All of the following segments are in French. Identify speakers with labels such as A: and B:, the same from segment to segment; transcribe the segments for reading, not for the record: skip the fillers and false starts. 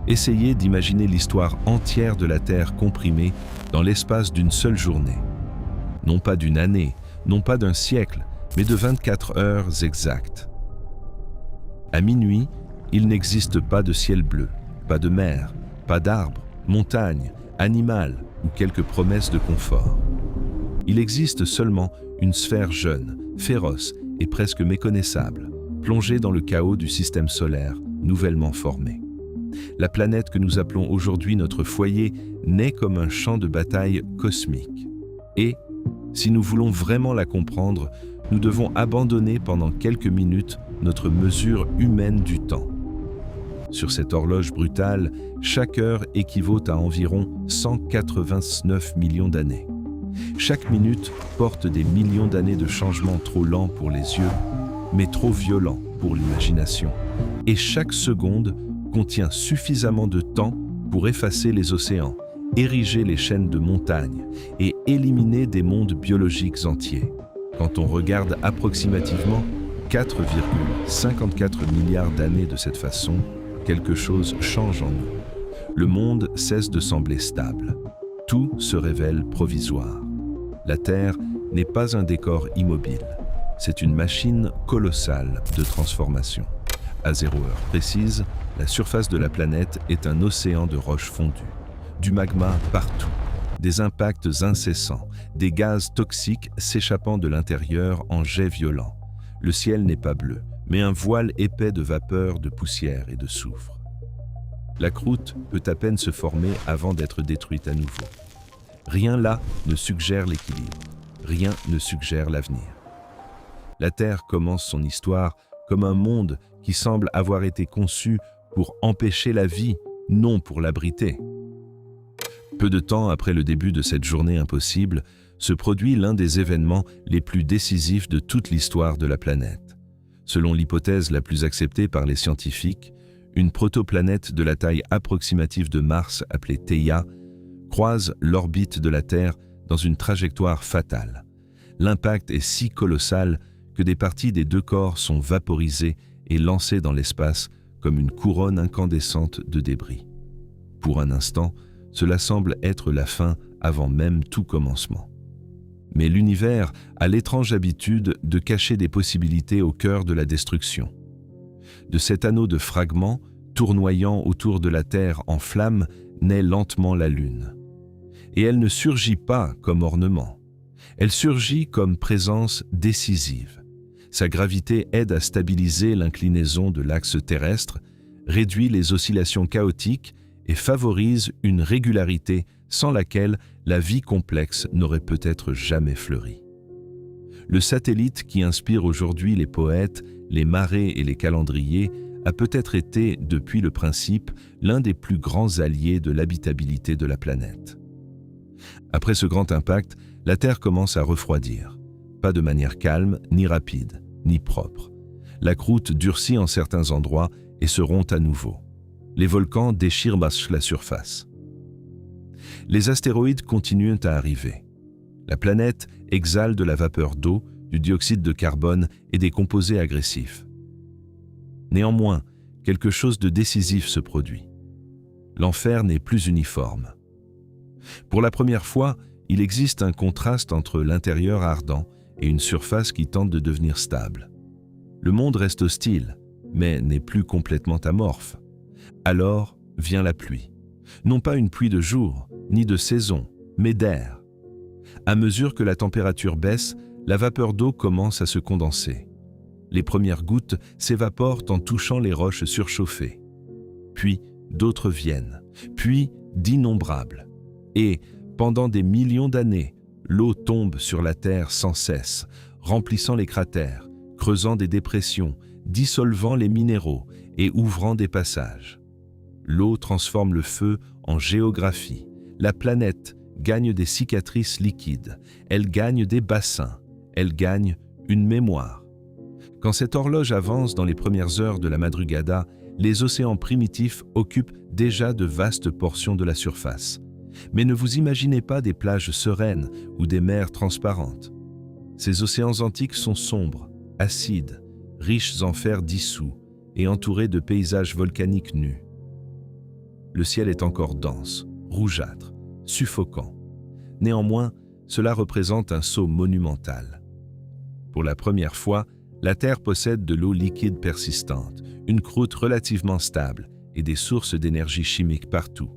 A: Essayez d'imaginer l'histoire entière de la Terre comprimée dans l'espace d'une seule journée. Non pas d'une année, non pas d'un siècle, mais de 24 heures exactes. À minuit, il n'existe pas de ciel bleu, pas de mer, pas d'arbres, montagnes, animal ou quelques promesses de confort. Il existe seulement une sphère jeune, féroce et presque méconnaissable, plongée dans le chaos du système solaire nouvellement formé. La planète que nous appelons aujourd'hui notre foyer naît comme un champ de bataille cosmique. Et, si nous voulons vraiment la comprendre, nous devons abandonner pendant quelques minutes notre mesure humaine du temps. Sur cette horloge brutale, chaque heure équivaut à environ 189 millions d'années. Chaque minute porte des millions d'années de changements trop lents pour les yeux, mais trop violents pour l'imagination. Et chaque seconde contient suffisamment de temps pour effacer les océans, ériger les chaînes de montagnes et éliminer des mondes biologiques entiers. Quand on regarde approximativement 4,54 milliards d'années de cette façon, quelque chose change en nous. Le monde cesse de sembler stable. Tout se révèle provisoire. La Terre n'est pas un décor immobile. C'est une machine colossale de transformation. À 0 heure précise, la surface de la planète est un océan de roches fondues, du magma partout, des impacts incessants, des gaz toxiques s'échappant de l'intérieur en jets violents. Le ciel n'est pas bleu, mais un voile épais de vapeur, de poussière et de soufre. La croûte peut à peine se former avant d'être détruite à nouveau. Rien là ne suggère l'équilibre, rien ne suggère l'avenir. La Terre commence son histoire comme un monde qui semble avoir été conçu pour empêcher la vie, non pour l'abriter. Peu de temps après le début de cette journée impossible, se produit l'un des événements les plus décisifs de toute l'histoire de la planète. Selon l'hypothèse la plus acceptée par les scientifiques, une protoplanète de la taille approximative de Mars, appelée Theia, croise l'orbite de la Terre dans une trajectoire fatale. L'impact est si colossal que des parties des deux corps sont vaporisées et lancées dans l'espace comme une couronne incandescente de débris. Pour un instant, cela semble être la fin avant même tout commencement. Mais l'univers a l'étrange habitude de cacher des possibilités au cœur de la destruction. De cet anneau de fragments, tournoyant autour de la Terre en flammes, naît lentement la Lune. Et elle ne surgit pas comme ornement. Elle surgit comme présence décisive. Sa gravité aide à stabiliser l'inclinaison de l'axe terrestre, réduit les oscillations chaotiques et favorise une régularité sans laquelle la vie complexe n'aurait peut-être jamais fleuri. Le satellite qui inspire aujourd'hui les poètes, les marées et les calendriers a peut-être été, depuis le principe, l'un des plus grands alliés de l'habitabilité de la planète. Après ce grand impact, la Terre commence à refroidir. Pas de manière calme, ni rapide, ni propre. La croûte durcit en certains endroits et se rompt à nouveau. Les volcans déchirent la surface. Les astéroïdes continuent à arriver. La planète exhale de la vapeur d'eau, du dioxyde de carbone et des composés agressifs. Néanmoins, quelque chose de décisif se produit. L'enfer n'est plus uniforme. Pour la première fois, il existe un contraste entre l'intérieur ardent et une surface qui tente de devenir stable. Le monde reste hostile, mais n'est plus complètement amorphe. Alors vient la pluie. Non pas une pluie de jour, ni de saison, mais d'air. À mesure que la température baisse, la vapeur d'eau commence à se condenser. Les premières gouttes s'évaporent en touchant les roches surchauffées. Puis d'autres viennent, puis d'innombrables. Et, pendant des millions d'années, l'eau tombe sur la Terre sans cesse, remplissant les cratères, creusant des dépressions, dissolvant les minéraux et ouvrant des passages. L'eau transforme le feu en géographie. La planète gagne des cicatrices liquides. Elle gagne des bassins. Elle gagne une mémoire. Quand cette horloge avance dans les premières heures de la madrugada, les océans primitifs occupent déjà de vastes portions de la surface. Mais ne vous imaginez pas des plages sereines ou des mers transparentes. Ces océans antiques sont sombres, acides, riches en fer dissous et entourés de paysages volcaniques nus. le ciel est encore dense, rougeâtre, suffocant. Néanmoins, cela représente un saut monumental. Pour la première fois, la Terre possède de l'eau liquide persistante, une croûte relativement stable et des sources d'énergie chimique partout.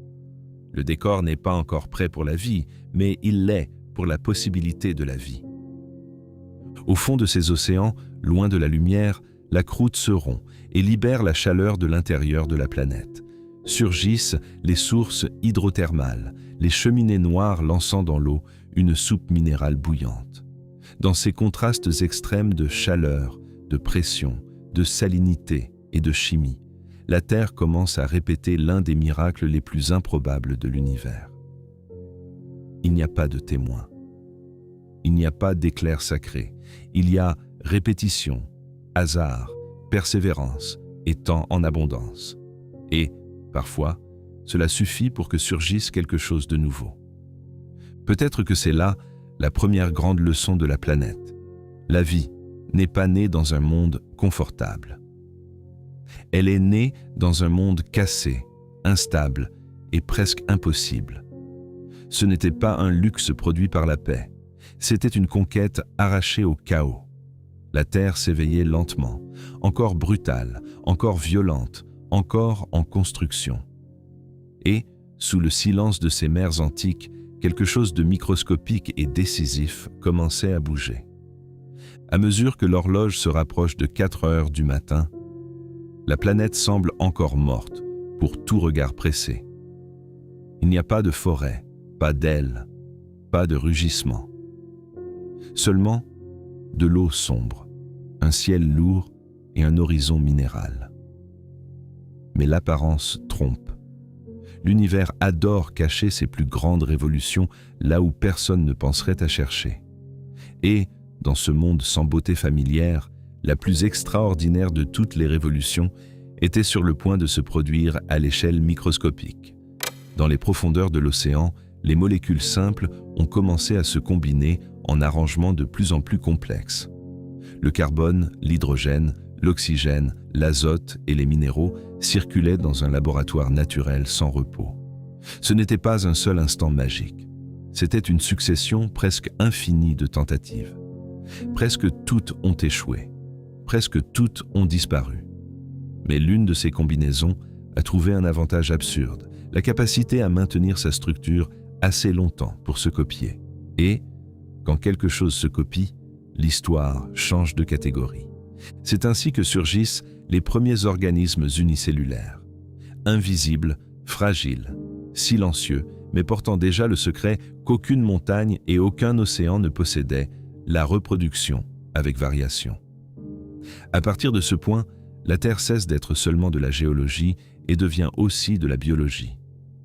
A: Le décor n'est pas encore prêt pour la vie, mais il l'est pour la possibilité de la vie. Au fond de ces océans, loin de la lumière, la croûte se rompt et libère la chaleur de l'intérieur de la planète. Surgissent les sources hydrothermales, les cheminées noires lançant dans l'eau une soupe minérale bouillante. Dans ces contrastes extrêmes de chaleur, de pression, de salinité et de chimie, la Terre commence à répéter l'un des miracles les plus improbables de l'univers. Il n'y a pas de témoin. Il n'y a pas d'éclair sacré. Il y a répétition, hasard, persévérance et temps en abondance. Et, parfois, cela suffit pour que surgisse quelque chose de nouveau. Peut-être que c'est là la première grande leçon de la planète. La vie n'est pas née dans un monde confortable. Elle est née dans un monde cassé, instable et presque impossible. Ce n'était pas un luxe produit par la paix, c'était une conquête arrachée au chaos. La Terre s'éveillait lentement, encore brutale, encore violente, encore en construction. Et, sous le silence de ces mers antiques, quelque chose de microscopique et décisif commençait à bouger. À mesure que l'horloge se rapproche de 4 heures du matin, la planète semble encore morte pour tout regard pressé. Il n'y a pas de forêt, pas d'ailes, pas de rugissement. Seulement de l'eau sombre, un ciel lourd et un horizon minéral. Mais l'apparence trompe. L'univers adore cacher ses plus grandes révolutions là où personne ne penserait à chercher. Et, dans ce monde sans beauté familière, la plus extraordinaire de toutes les révolutions était sur le point de se produire à l'échelle microscopique. Dans les profondeurs de l'océan, les molécules simples ont commencé à se combiner en arrangements de plus en plus complexes. Le carbone, l'hydrogène, l'oxygène, l'azote et les minéraux circulaient dans un laboratoire naturel sans repos. Ce n'était pas un seul instant magique. C'était une succession presque infinie de tentatives. Presque toutes ont échoué. Presque toutes ont disparu. Mais l'une de ces combinaisons a trouvé un avantage absurde, la capacité à maintenir sa structure assez longtemps pour se copier. Et, quand quelque chose se copie, l'histoire change de catégorie. C'est ainsi que surgissent les premiers organismes unicellulaires. Invisibles, fragiles, silencieux, mais portant déjà le secret qu'aucune montagne et aucun océan ne possédaient, la reproduction avec variation. À partir de ce point, la Terre cesse d'être seulement de la géologie et devient aussi de la biologie.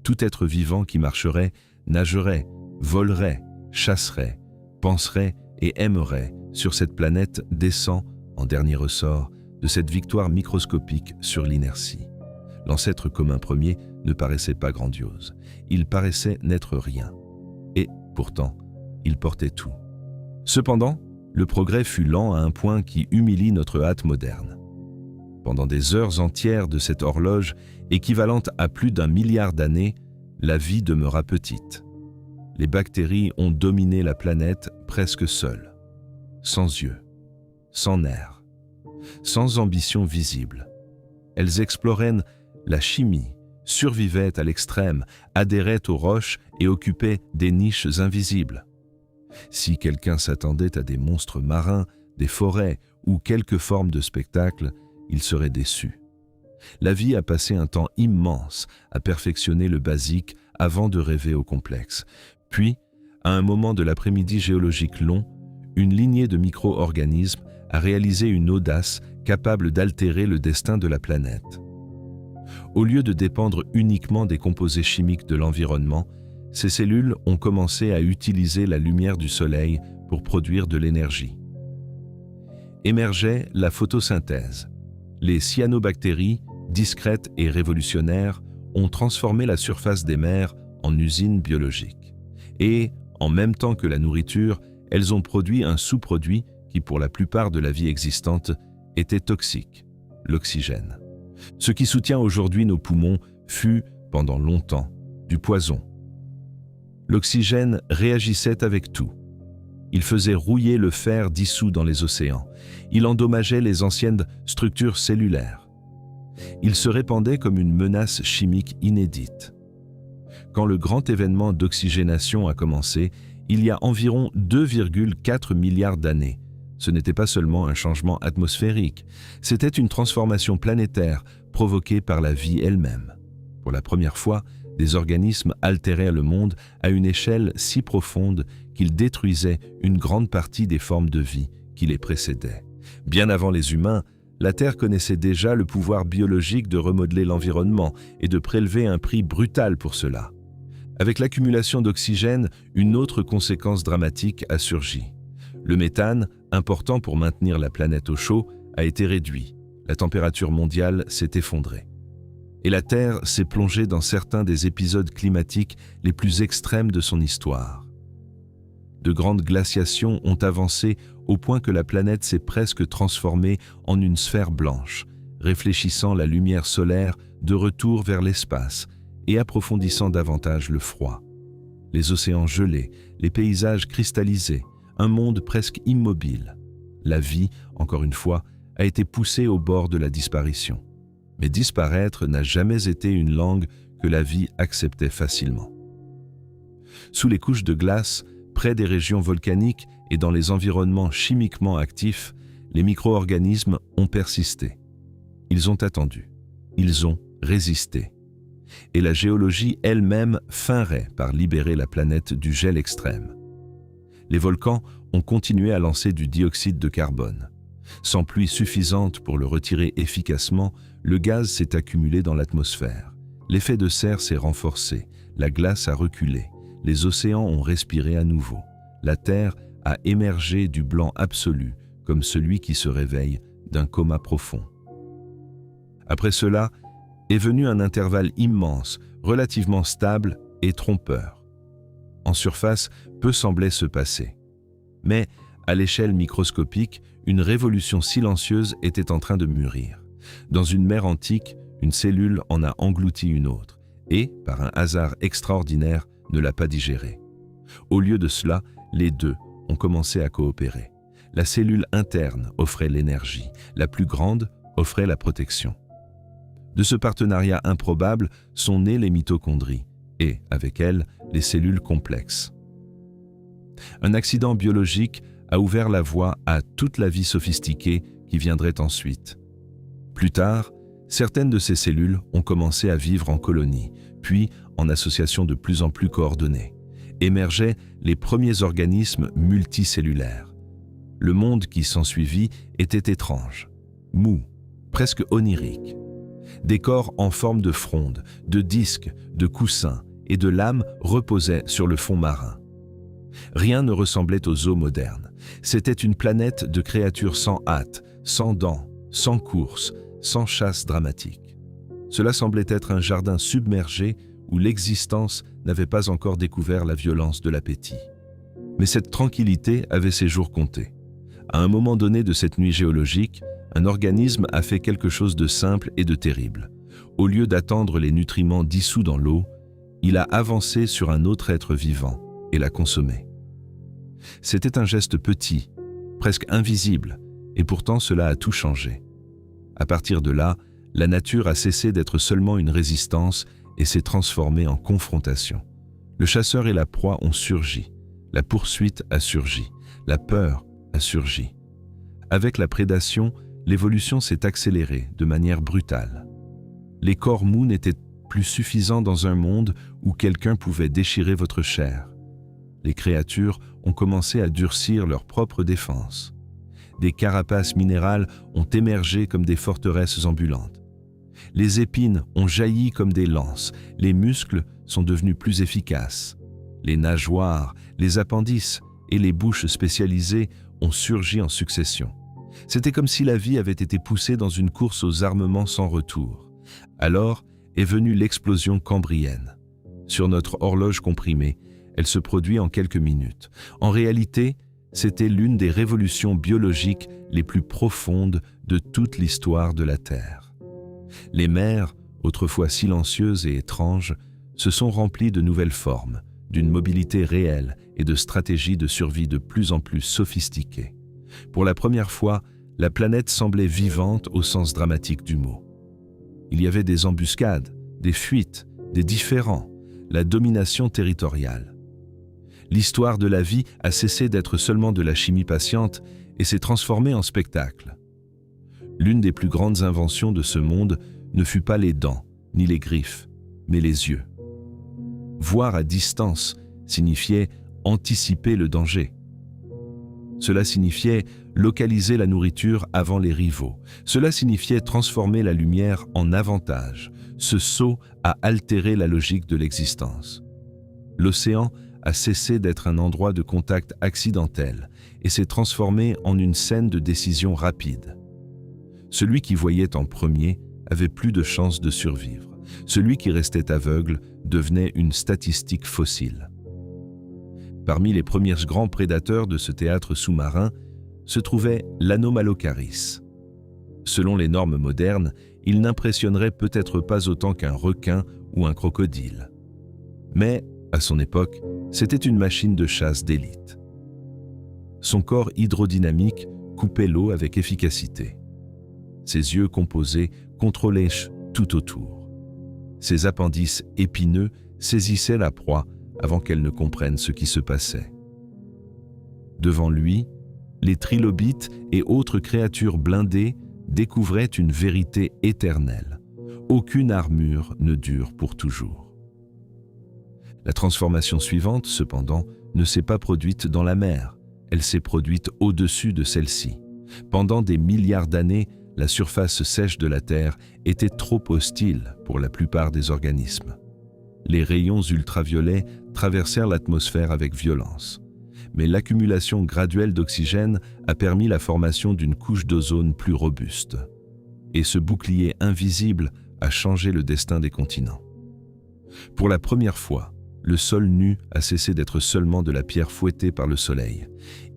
A: Tout être vivant qui marcherait, nagerait, volerait, chasserait, penserait et aimerait sur cette planète descend, en dernier ressort, de cette victoire microscopique sur l'inertie. L'ancêtre commun premier ne paraissait pas grandiose. Il paraissait n'être rien. Et, pourtant, il portait tout. Cependant, le progrès fut lent à un point qui humilie notre hâte moderne. Pendant des heures entières de cette horloge, équivalente à plus d'1 milliard d'années, la vie demeura petite. Les bactéries ont dominé la planète presque seules, sans yeux, sans nerfs, sans ambition visible. Elles exploraient la chimie, survivaient à l'extrême, adhéraient aux roches et occupaient des niches invisibles. Si quelqu'un s'attendait à des monstres marins, des forêts ou quelque forme de spectacle, il serait déçu. La vie a passé un temps immense à perfectionner le basique avant de rêver au complexe. Puis, à un moment de l'après-midi géologique long, une lignée de micro-organismes a réalisé une audace capable d'altérer le destin de la planète. Au lieu de dépendre uniquement des composés chimiques de l'environnement, ces cellules ont commencé à utiliser la lumière du soleil pour produire de l'énergie. Émergeait la photosynthèse. Les cyanobactéries, discrètes et révolutionnaires, ont transformé la surface des mers en usines biologiques. Et, en même temps que la nourriture, elles ont produit un sous-produit qui, pour la plupart de la vie existante, était toxique, l'oxygène. Ce qui soutient aujourd'hui nos poumons fut, pendant longtemps, du poison. L'oxygène réagissait avec tout. Il faisait rouiller le fer dissous dans les océans. Il endommageait les anciennes structures cellulaires. Il se répandait comme une menace chimique inédite. Quand le grand événement d'oxygénation a commencé, il y a environ 2,4 milliards d'années, ce n'était pas seulement un changement atmosphérique, c'était une transformation planétaire provoquée par la vie elle-même. Pour la première fois, des organismes altéraient le monde à une échelle si profonde qu'ils détruisaient une grande partie des formes de vie qui les précédaient. Bien avant les humains, la Terre connaissait déjà le pouvoir biologique de remodeler l'environnement et de prélever un prix brutal pour cela. Avec l'accumulation d'oxygène, une autre conséquence dramatique a surgi. Le méthane, important pour maintenir la planète au chaud, a été réduit. La température mondiale s'est effondrée. Et la Terre s'est plongée dans certains des épisodes climatiques les plus extrêmes de son histoire. De grandes glaciations ont avancé au point que la planète s'est presque transformée en une sphère blanche, réfléchissant la lumière solaire de retour vers l'espace et approfondissant davantage le froid. Les océans gelés, les paysages cristallisés, un monde presque immobile. La vie, encore une fois, a été poussée au bord de la disparition. Mais disparaître n'a jamais été une langue que la vie acceptait facilement. Sous les couches de glace, près des régions volcaniques et dans les environnements chimiquement actifs, les micro-organismes ont persisté. Ils ont attendu. Ils ont résisté. Et la géologie elle-même finirait par libérer la planète du gel extrême. Les volcans ont continué à lancer du dioxyde de carbone. Sans pluie suffisante pour le retirer efficacement, le gaz s'est accumulé dans l'atmosphère. L'effet de serre s'est renforcé, la glace a reculé, les océans ont respiré à nouveau. La Terre a émergé du blanc absolu, comme celui qui se réveille d'un coma profond. Après cela, est venu un intervalle immense, relativement stable et trompeur. En surface, peu semblait se passer. Mais, à l'échelle microscopique, une révolution silencieuse était en train de mûrir. Dans une mer antique, une cellule en a englouti une autre et, par un hasard extraordinaire, ne l'a pas digérée. Au lieu de cela, les deux ont commencé à coopérer. La cellule interne offrait l'énergie, la plus grande offrait la protection. De ce partenariat improbable sont nées les mitochondries et, avec elles, les cellules complexes. Un accident biologique a ouvert la voie à toute la vie sophistiquée qui viendrait ensuite. Plus tard, certaines de ces cellules ont commencé à vivre en colonies, puis en associations de plus en plus coordonnées. Émergeaient les premiers organismes multicellulaires. Le monde qui s'ensuivit était étrange, mou, presque onirique. Des corps en forme de fronde, de disques, de coussins et de lames reposaient sur le fond marin. Rien ne ressemblait aux eaux modernes. C'était une planète de créatures sans hâte, sans dents, sans course, sans chasse dramatique. Cela semblait être un jardin submergé où l'existence n'avait pas encore découvert la violence de l'appétit. Mais cette tranquillité avait ses jours comptés. À un moment donné de cette nuit géologique, un organisme a fait quelque chose de simple et de terrible. Au lieu d'attendre les nutriments dissous dans l'eau, il a avancé sur un autre être vivant et l'a consommé. C'était un geste petit, presque invisible, et pourtant cela a tout changé. À partir de là, la nature a cessé d'être seulement une résistance et s'est transformée en confrontation. Le chasseur et la proie ont surgi, la poursuite a surgi, la peur a surgi. Avec la prédation, l'évolution s'est accélérée de manière brutale. Les corps mous n'étaient plus suffisants dans un monde où quelqu'un pouvait déchirer votre chair. Les créatures ont commencé à durcir leurs propres défenses. Des carapaces minérales ont émergé comme des forteresses ambulantes. Les épines ont jailli comme des lances, les muscles sont devenus plus efficaces. Les nageoires, les appendices et les bouches spécialisées ont surgi en succession. C'était comme si la vie avait été poussée dans une course aux armements sans retour. Alors est venue l'explosion cambrienne. Sur notre horloge comprimée, elle se produit en quelques minutes. En réalité, c'était l'une des révolutions biologiques les plus profondes de toute l'histoire de la Terre. Les mers, autrefois silencieuses et étranges, se sont remplies de nouvelles formes, d'une mobilité réelle et de stratégies de survie de plus en plus sophistiquées. Pour la première fois, la planète semblait vivante au sens dramatique du mot. Il y avait des embuscades, des fuites, des différends, la domination territoriale. L'histoire de la vie a cessé d'être seulement de la chimie patiente et s'est transformée en spectacle. L'une des plus grandes inventions de ce monde ne fut pas les dents, ni les griffes, mais les yeux. Voir à distance signifiait anticiper le danger. Cela signifiait localiser la nourriture avant les rivaux. Cela signifiait transformer la lumière en avantage. Ce saut a altéré la logique de l'existence. L'océan a cessé d'être un endroit de contact accidentel et s'est transformé en une scène de décision rapide. Celui qui voyait en premier avait plus de chances de survivre. Celui qui restait aveugle devenait une statistique fossile. Parmi les premiers grands prédateurs de ce théâtre sous-marin se trouvait l'Anomalocaris. Selon les normes modernes, il n'impressionnerait peut-être pas autant qu'un requin ou un crocodile. Mais, à son époque, c'était une machine de chasse d'élite. Son corps hydrodynamique coupait l'eau avec efficacité. Ses yeux composés contrôlaient tout autour. Ses appendices épineux saisissaient la proie avant qu'elle ne comprenne ce qui se passait. Devant lui, les trilobites et autres créatures blindées découvraient une vérité éternelle. Aucune armure ne dure pour toujours. La transformation suivante, cependant, ne s'est pas produite dans la mer, elle s'est produite au-dessus de celle-ci. Pendant des milliards d'années, la surface sèche de la Terre était trop hostile pour la plupart des organismes. Les rayons ultraviolets traversèrent l'atmosphère avec violence. Mais l'accumulation graduelle d'oxygène a permis la formation d'une couche d'ozone plus robuste. Et ce bouclier invisible a changé le destin des continents. Pour la première fois, le sol nu a cessé d'être seulement de la pierre fouettée par le soleil.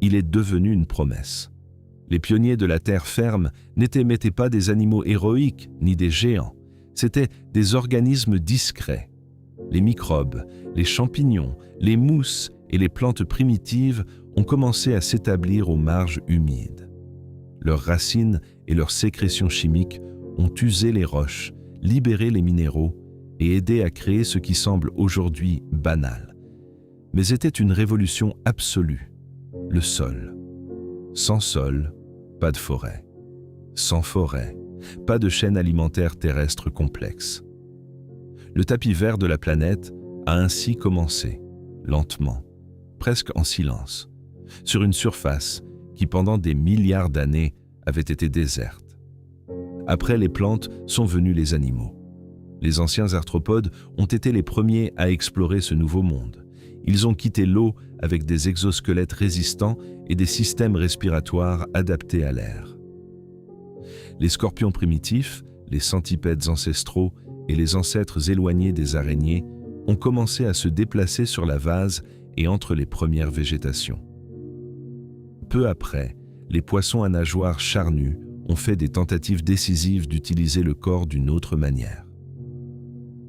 A: Il est devenu une promesse. Les pionniers de la terre ferme n'étaient pas des animaux héroïques ni des géants. C'étaient des organismes discrets. Les microbes, les champignons, les mousses et les plantes primitives ont commencé à s'établir aux marges humides. Leurs racines et leurs sécrétions chimiques ont usé les roches, libéré les minéraux et aidé à créer ce qui semble aujourd'hui banal. Mais était une révolution absolue, le sol. Sans sol, pas de forêt. Sans forêt, pas de chaîne alimentaire terrestre complexe. Le tapis vert de la planète a ainsi commencé, lentement, presque en silence, sur une surface qui pendant des milliards d'années avait été déserte. Après les plantes sont venus les animaux. Les anciens arthropodes ont été les premiers à explorer ce nouveau monde. Ils ont quitté l'eau avec des exosquelettes résistants et des systèmes respiratoires adaptés à l'air. Les scorpions primitifs, les centipèdes ancestraux et les ancêtres éloignés des araignées ont commencé à se déplacer sur la vase et entre les premières végétations. Peu après, les poissons à nageoires charnues ont fait des tentatives décisives d'utiliser le corps d'une autre manière.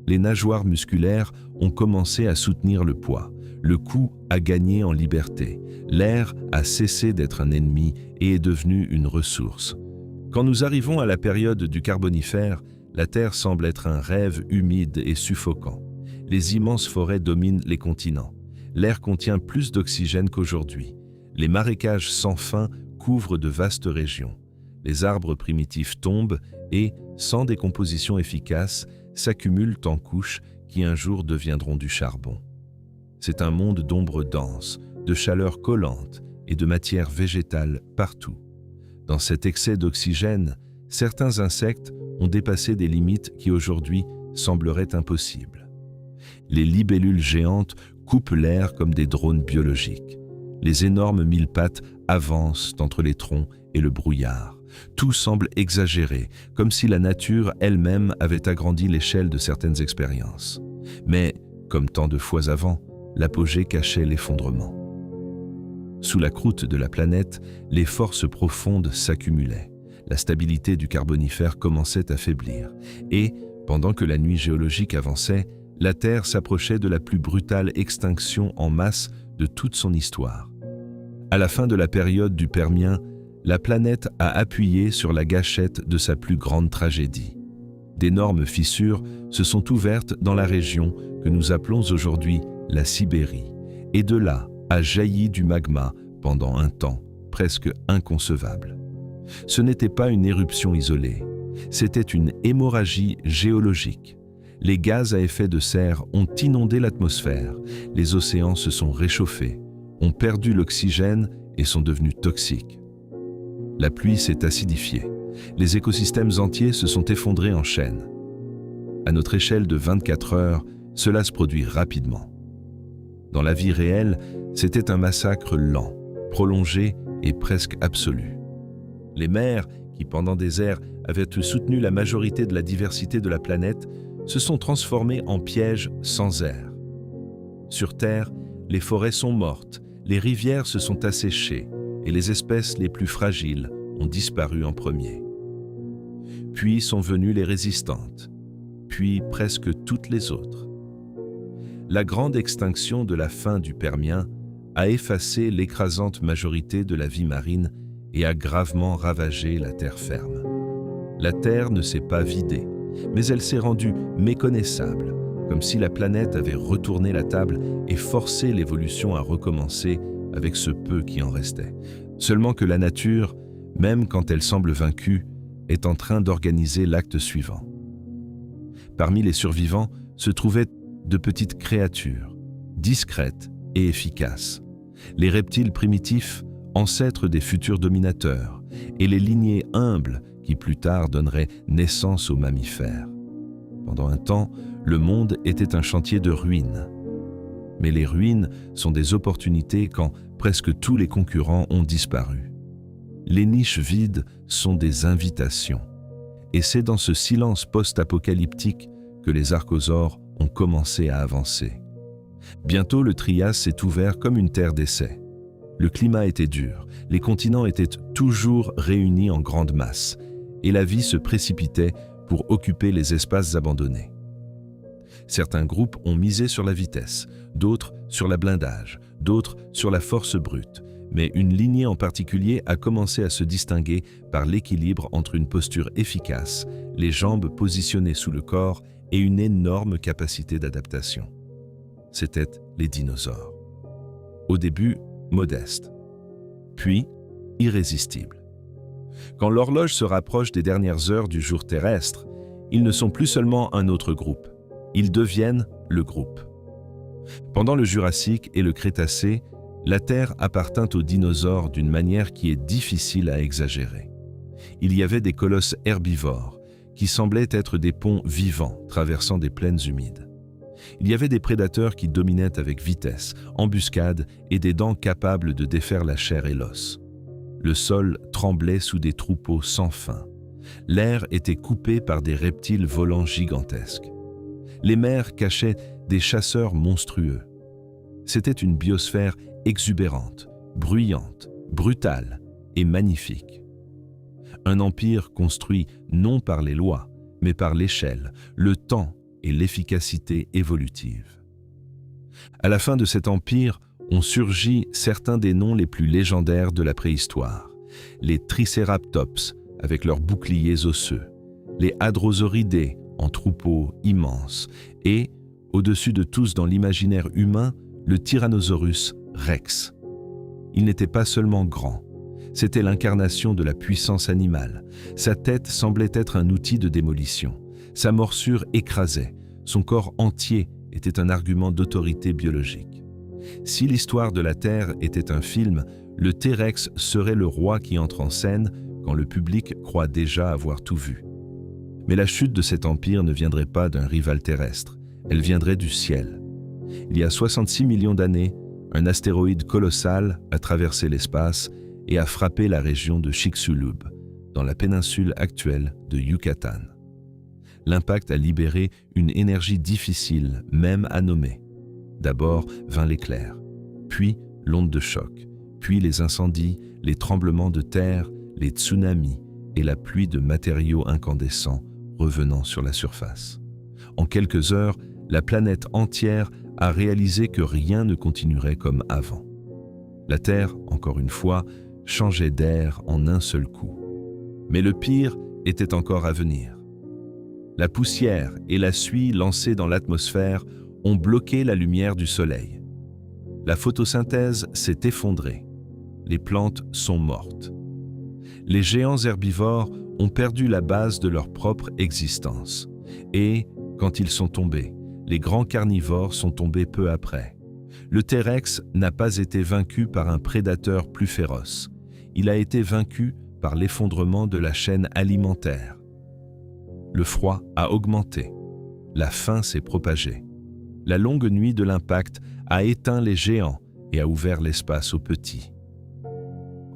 A: Les nageoires musculaires ont commencé à soutenir le poids, le cou a gagné en liberté, l'air a cessé d'être un ennemi et est devenu une ressource. Quand nous arrivons à la période du Carbonifère, la Terre semble être un rêve humide et suffocant. Les immenses forêts dominent les continents. L'air contient plus d'oxygène qu'aujourd'hui. Les marécages sans fin couvrent de vastes régions. Les arbres primitifs tombent et, sans décomposition efficace, s'accumulent en couches qui un jour deviendront du charbon. C'est un monde d'ombres denses, de chaleur collante et de matière végétale partout. Dans cet excès d'oxygène, certains insectes ont dépassé des limites qui aujourd'hui sembleraient impossibles. Les libellules géantes coupent l'air comme des drones biologiques. Les énormes mille-pattes avancent entre les troncs et le brouillard. Tout semble exagéré, comme si la nature elle-même avait agrandi l'échelle de certaines expériences. Mais, comme tant de fois avant, l'apogée cachait l'effondrement. Sous la croûte de la planète, les forces profondes s'accumulaient. La stabilité du Carbonifère commençait à faiblir. Et, Pendant que la nuit géologique avançait, la Terre s'approchait de la plus brutale extinction en masse de toute son histoire. À la fin de la période du Permien, la planète a appuyé sur la gâchette de sa plus grande tragédie. D'énormes fissures se sont ouvertes dans la région que nous appelons aujourd'hui la Sibérie, et de là a jailli du magma pendant un temps presque inconcevable. Ce n'était pas une éruption isolée, c'était une hémorragie géologique. Les gaz à effet de serre ont inondé l'atmosphère, les océans se sont réchauffés, ont perdu l'oxygène et sont devenus toxiques. La pluie s'est acidifiée, les écosystèmes entiers se sont effondrés en chaîne. À notre échelle de 24 heures, cela se produit rapidement. Dans la vie réelle, c'était un massacre lent, prolongé et presque absolu. Les mers, qui pendant des ères avaient soutenu la majorité de la diversité de la planète, se sont transformées en pièges sans air. Sur Terre, les forêts sont mortes, les rivières se sont asséchées et les espèces les plus fragiles ont disparu en premier. Puis sont venues les résistantes, puis presque toutes les autres. La grande extinction de la fin du Permien a effacé l'écrasante majorité de la vie marine et a gravement ravagé la terre ferme. La Terre ne s'est pas vidée, mais elle s'est rendue méconnaissable, comme si la planète avait retourné la table et forcé l'évolution à recommencer avec ce peu qui en restait. Seulement que la nature, même quand elle semble vaincue, est en train d'organiser l'acte suivant. Parmi les survivants se trouvaient de petites créatures, discrètes et efficaces. Les reptiles primitifs, ancêtres des futurs dominateurs, et les lignées humbles qui plus tard donneraient naissance aux mammifères. Pendant un temps, le monde était un chantier de ruines. Mais les ruines sont des opportunités quand presque tous les concurrents ont disparu. Les niches vides sont des invitations. Et c'est dans ce silence post-apocalyptique que les archosaures ont commencé à avancer. Bientôt, le Trias s'est ouvert comme une terre d'essai. Le climat était dur, les continents étaient toujours réunis en grande masse, et la vie se précipitait pour occuper les espaces abandonnés. Certains groupes ont misé sur la vitesse, d'autres sur la blindage, d'autres sur la force brute, mais une lignée en particulier a commencé à se distinguer par l'équilibre entre une posture efficace, les jambes positionnées sous le corps et une énorme capacité d'adaptation. C'étaient les dinosaures. Au début, modestes, puis irrésistibles. Quand l'horloge se rapproche des dernières heures du jour terrestre, ils ne sont plus seulement un autre groupe, ils deviennent le groupe. Pendant le Jurassique et le Crétacé, la Terre appartint aux dinosaures d'une manière qui est difficile à exagérer. Il y avait des colosses herbivores, qui semblaient être des ponts vivants traversant des plaines humides. Il y avait des prédateurs qui dominaient avec vitesse, embuscade et des dents capables de défaire la chair et l'os. Le sol tremblait sous des troupeaux sans fin. L'air était coupé par des reptiles volants gigantesques. Les mers cachaient des chasseurs monstrueux. C'était une biosphère exubérante, bruyante, brutale et magnifique. Un empire construit non par les lois, mais par l'échelle, le temps et l'efficacité évolutive. À la fin de cet empire, ont surgi certains des noms les plus légendaires de la préhistoire. Les Triceratops, avec leurs boucliers osseux, les Hadrosauridés, en troupeaux immenses, et, au-dessus de tous dans l'imaginaire humain, le Tyrannosaurus Rex. Il n'était pas seulement grand, c'était l'incarnation de la puissance animale. Sa tête semblait être un outil de démolition. Sa morsure écrasait, son corps entier était un argument d'autorité biologique. Si l'histoire de la Terre était un film, le T-Rex serait le roi qui entre en scène quand le public croit déjà avoir tout vu. Mais la chute de cet empire ne viendrait pas d'un rival terrestre, elle viendrait du ciel. Il y a 66 millions d'années, un astéroïde colossal a traversé l'espace et a frappé la région de Chicxulub, dans la péninsule actuelle de Yucatan. L'impact a libéré une énergie difficile, même à nommer. D'abord vint l'éclair, puis l'onde de choc, puis les incendies, les tremblements de terre, les tsunamis et la pluie de matériaux incandescents revenant sur la surface. En quelques heures, la planète entière a réalisé que rien ne continuerait comme avant. La Terre, encore une fois, changeait d'air en un seul coup. Mais le pire était encore à venir. La poussière et la suie lancées dans l'atmosphère ont bloqué la lumière du soleil. La photosynthèse s'est effondrée. Les plantes sont mortes. Les géants herbivores ont perdu la base de leur propre existence. Et, quand ils sont tombés, les grands carnivores sont tombés peu après. Le T-Rex n'a pas été vaincu par un prédateur plus féroce. Il a été vaincu par l'effondrement de la chaîne alimentaire. Le froid a augmenté. La faim s'est propagée. La longue nuit de l'impact a éteint les géants et a ouvert l'espace aux petits.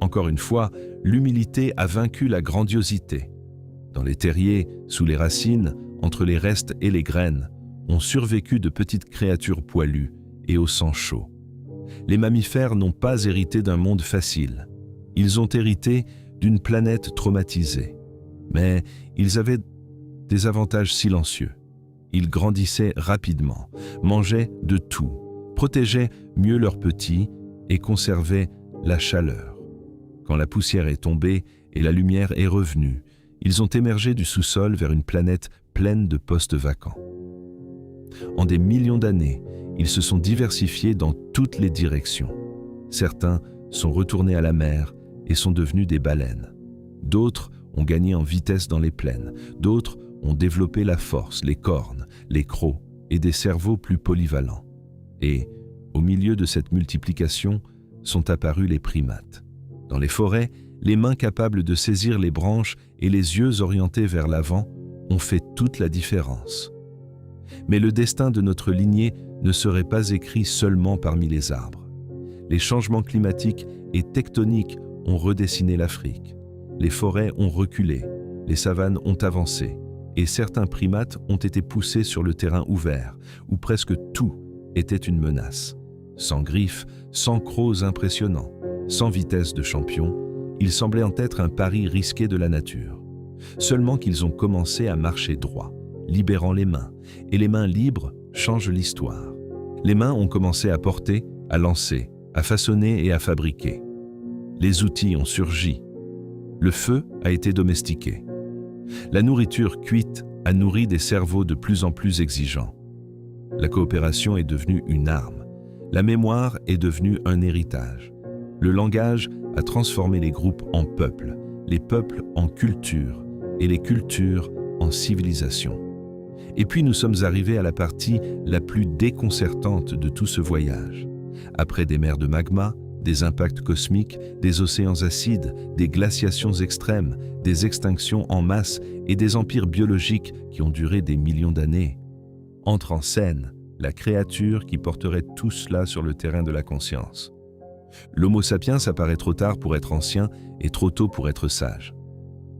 A: Encore une fois, l'humilité a vaincu la grandiosité. Dans les terriers, sous les racines, entre les restes et les graines, ont survécu de petites créatures poilues et au sang chaud. Les mammifères n'ont pas hérité d'un monde facile. Ils ont hérité d'une planète traumatisée. Mais ils avaient des avantages silencieux. Ils grandissaient rapidement, mangeaient de tout, protégeaient mieux leurs petits et conservaient la chaleur. Quand la poussière est tombée et la lumière est revenue, ils ont émergé du sous-sol vers une planète pleine de postes vacants. En des millions d'années, ils se sont diversifiés dans toutes les directions. Certains sont retournés à la mer et sont devenus des baleines. D'autres ont gagné en vitesse dans les plaines. D'autres ont développé la force, les cornes, les crocs et des cerveaux plus polyvalents. Et, au milieu de cette multiplication, sont apparus les primates. Dans les forêts, les mains capables de saisir les branches et les yeux orientés vers l'avant ont fait toute la différence. Mais le destin de notre lignée ne serait pas écrit seulement parmi les arbres. Les changements climatiques et tectoniques ont redessiné l'Afrique. Les forêts ont reculé, les savanes ont avancé, et certains primates ont été poussés sur le terrain ouvert, où presque tout était une menace. Sans griffes, sans crocs impressionnants, sans vitesse de champion, ils semblaient en être un pari risqué de la nature. Seulement qu'ils ont commencé à marcher droit, libérant les mains, et les mains libres changent l'histoire. Les mains ont commencé à porter, à lancer, à façonner et à fabriquer. Les outils ont surgi. Le feu a été domestiqué. La nourriture cuite a nourri des cerveaux de plus en plus exigeants. La coopération est devenue une arme. La mémoire est devenue un héritage. Le langage a transformé les groupes en peuples, les peuples en culture et les cultures en civilisation. Et puis nous sommes arrivés à la partie la plus déconcertante de tout ce voyage. Après des mers de magma, des impacts cosmiques, des océans acides, des glaciations extrêmes, des extinctions en masse et des empires biologiques qui ont duré des millions d'années, entre en scène la créature qui porterait tout cela sur le terrain de la conscience. L'Homo sapiens apparaît trop tard pour être ancien et trop tôt pour être sage.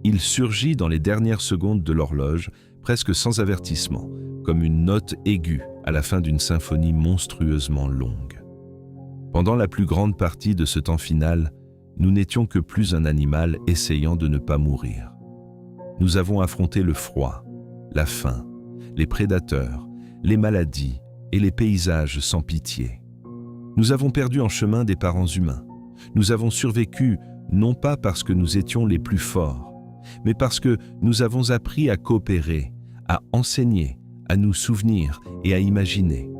A: Il surgit dans les dernières secondes de l'horloge, presque sans avertissement, comme une note aiguë à la fin d'une symphonie monstrueusement longue. Pendant la plus grande partie de ce temps final, nous n'étions que plus un animal essayant de ne pas mourir. Nous avons affronté le froid, la faim, les prédateurs, les maladies et les paysages sans pitié. Nous avons perdu en chemin des parents humains. Nous avons survécu non pas parce que nous étions les plus forts, mais parce que nous avons appris à coopérer, à enseigner, à nous souvenir et à imaginer.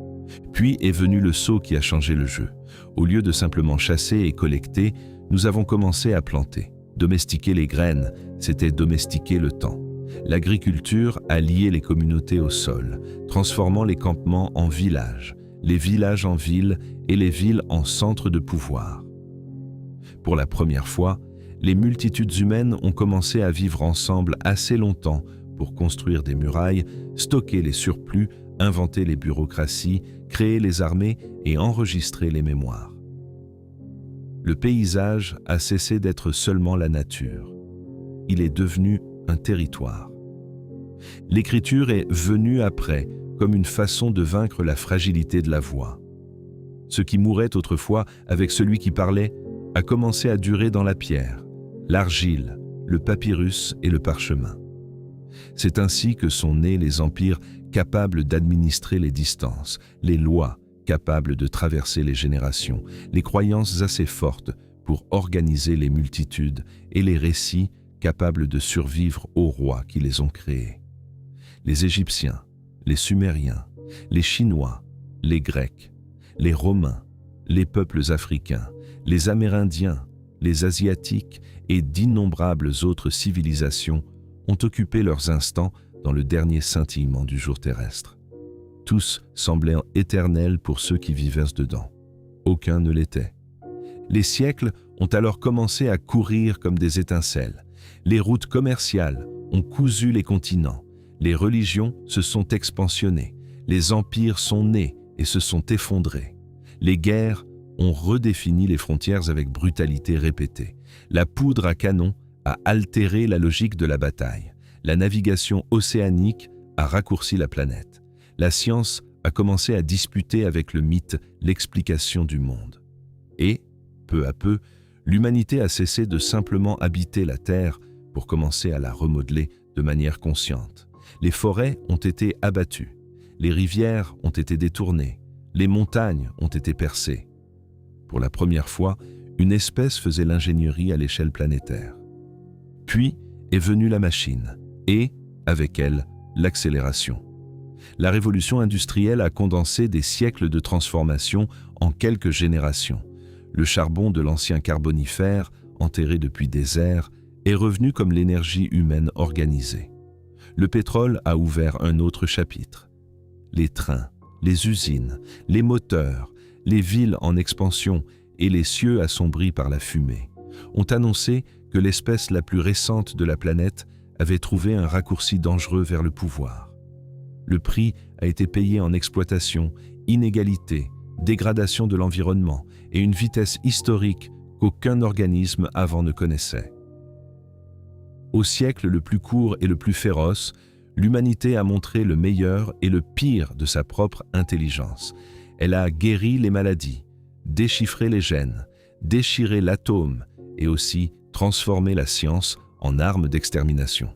A: Puis est venu le saut qui a changé le jeu. Au lieu de simplement chasser et collecter, nous avons commencé à planter. Domestiquer les graines, c'était domestiquer le temps. L'agriculture a lié les communautés au sol, transformant les campements en villages, les villages en villes et les villes en centres de pouvoir. Pour la première fois, les multitudes humaines ont commencé à vivre ensemble assez longtemps pour construire des murailles, stocker les surplus, inventer les bureaucraties, créer les armées et enregistrer les mémoires. Le paysage a cessé d'être seulement la nature. Il est devenu un territoire. L'écriture est venue après, comme une façon de vaincre la fragilité de la voix. Ce qui mourait autrefois avec celui qui parlait a commencé à durer dans la pierre, l'argile, le papyrus et le parchemin. C'est ainsi que sont nés les empires capables d'administrer les distances, les lois capables de traverser les générations, les croyances assez fortes pour organiser les multitudes et les récits capables de survivre aux rois qui les ont créés. Les Égyptiens, les Sumériens, les Chinois, les Grecs, les Romains, les peuples africains, les Amérindiens, les Asiatiques et d'innombrables autres civilisations ont occupé leurs instants dans le dernier scintillement du jour terrestre. Tous semblaient éternels pour ceux qui vivaient dedans. Aucun ne l'était. Les siècles ont alors commencé à courir comme des étincelles. Les routes commerciales ont cousu les continents. Les religions se sont expansionnées. Les empires sont nés et se sont effondrés. Les guerres ont redéfini les frontières avec brutalité répétée. La poudre à canon a altéré la logique de la bataille. La navigation océanique a raccourci la planète. La science a commencé à disputer avec le mythe l'explication du monde. Et, peu à peu, l'humanité a cessé de simplement habiter la Terre pour commencer à la remodeler de manière consciente. Les forêts ont été abattues, les rivières ont été détournées, les montagnes ont été percées. Pour la première fois, une espèce faisait l'ingénierie à l'échelle planétaire. Puis est venue la machine, et, avec elle, l'accélération. La révolution industrielle a condensé des siècles de transformation en quelques générations. Le charbon de l'ancien carbonifère, enterré depuis des ères, est revenu comme l'énergie humaine organisée. Le pétrole a ouvert un autre chapitre. Les trains, les usines, les moteurs, les villes en expansion et les cieux assombris par la fumée ont annoncé que l'espèce la plus récente de la planète avait trouvé un raccourci dangereux vers le pouvoir. Le prix a été payé en exploitation, inégalité, dégradation de l'environnement et une vitesse historique qu'aucun organisme avant ne connaissait. Au siècle le plus court et le plus féroce, l'humanité a montré le meilleur et le pire de sa propre intelligence. Elle a guéri les maladies, déchiffré les gènes, déchiré l'atome et aussi transformé la science en arme d'extermination.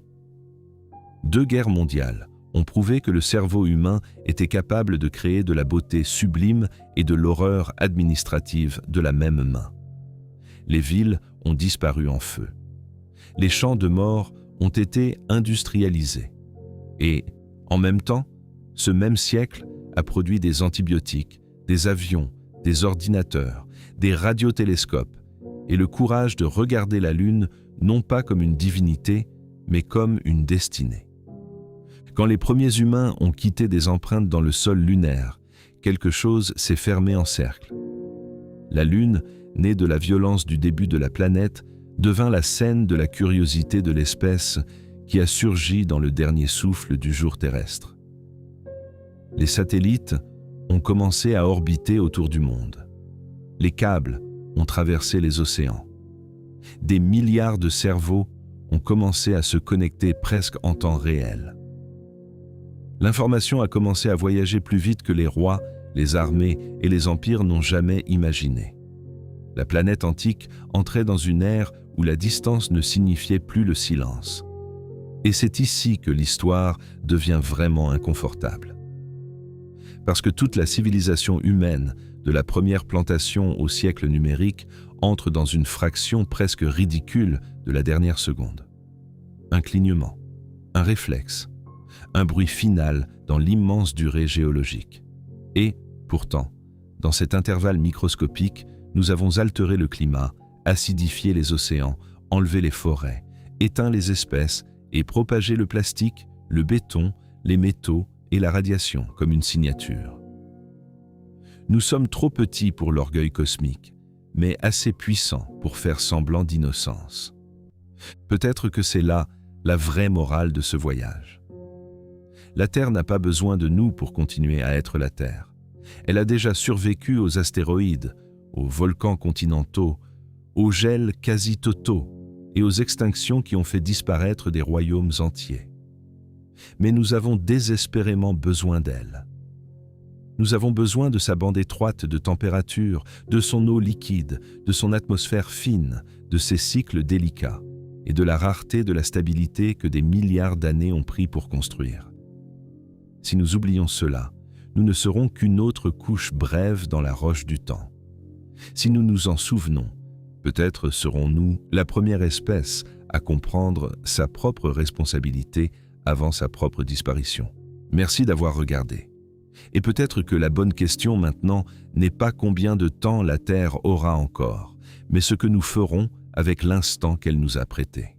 A: 2 guerres mondiales ont prouvé que le cerveau humain était capable de créer de la beauté sublime et de l'horreur administrative de la même main. Les villes ont disparu en feu. Les champs de mort ont été industrialisés. Et, en même temps, ce même siècle a produit des antibiotiques, des avions, des ordinateurs, des radiotélescopes et le courage de regarder la Lune non pas comme une divinité, mais comme une destinée. Quand les premiers humains ont quitté des empreintes dans le sol lunaire, quelque chose s'est fermé en cercle. La Lune, née de la violence du début de la planète, devint la scène de la curiosité de l'espèce qui a surgi dans le dernier souffle du jour terrestre. Les satellites ont commencé à orbiter autour du monde. Les câbles ont traversé les océans. Des milliards de cerveaux ont commencé à se connecter presque en temps réel. L'information a commencé à voyager plus vite que les rois, les armées et les empires n'ont jamais imaginé. La planète antique entrait dans une ère où la distance ne signifiait plus le silence. Et c'est ici que l'histoire devient vraiment inconfortable. Parce que toute la civilisation humaine, de la première plantation au siècle numérique, entre dans une fraction presque ridicule de la dernière seconde. Un clignement, un réflexe, un bruit final dans l'immense durée géologique. Et, pourtant, dans cet intervalle microscopique, nous avons altéré le climat, acidifié les océans, enlevé les forêts, éteint les espèces et propagé le plastique, le béton, les métaux et la radiation comme une signature. Nous sommes trop petits pour l'orgueil cosmique, mais assez puissants pour faire semblant d'innocence. Peut-être que c'est là la vraie morale de ce voyage. La Terre n'a pas besoin de nous pour continuer à être la Terre. Elle a déjà survécu aux astéroïdes, aux volcans continentaux, aux gels quasi totaux et aux extinctions qui ont fait disparaître des royaumes entiers. Mais nous avons désespérément besoin d'elle. Nous avons besoin de sa bande étroite de température, de son eau liquide, de son atmosphère fine, de ses cycles délicats. et de la rareté de la stabilité que des milliards d'années ont pris pour construire. Si nous oublions cela, nous ne serons qu'une autre couche brève dans la roche du temps. Si nous nous en souvenons, peut-être serons-nous la première espèce à comprendre sa propre responsabilité avant sa propre disparition. Merci d'avoir regardé. Et peut-être que la bonne question maintenant n'est pas combien de temps la Terre aura encore, mais ce que nous ferons avec l'instant qu'elle nous a prêté.